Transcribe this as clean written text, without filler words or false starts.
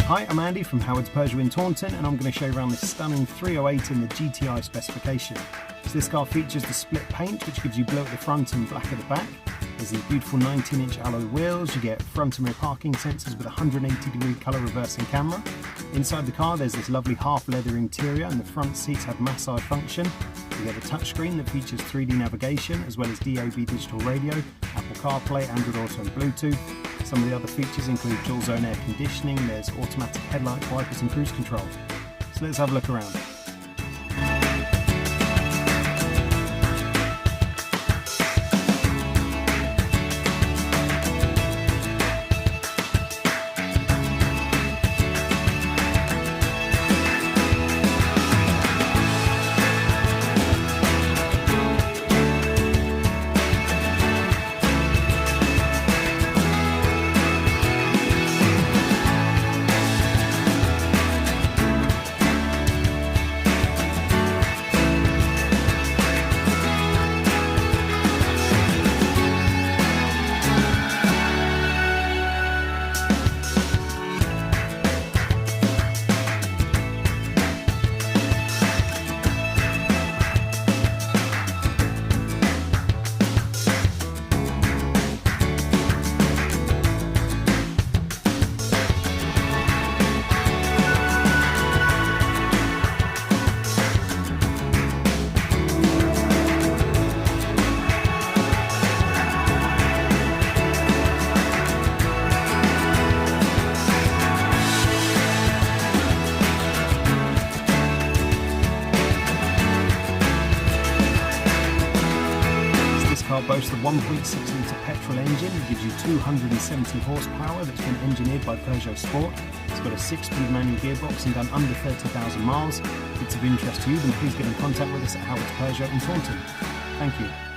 Hi, I'm Andy from Howard's Peugeot in Taunton, and I'm going to show you around this stunning 308 in the GTI specification. So this car features the split paint, which gives you blue at the front and black at the back. There's these beautiful 19-inch alloy wheels. You get front and rear parking sensors with a 180-degree colour reversing camera. Inside the car there's this lovely half leather interior, and the front seats have massage function. You get a touchscreen that features 3D navigation as well as DAB digital radio, Apple CarPlay, Android Auto and Bluetooth. Some of the other features include dual zone air conditioning, there's automatic headlight wipers and cruise control. So let's have a look around. This car boasts a 1.6 litre petrol engine that gives you 270 horsepower that's been engineered by Peugeot Sport. It's got a 6-speed manual gearbox and done under 30,000 miles. If it's of interest to you, then please get in contact with us at Howard's Peugeot in Taunton. Thank you.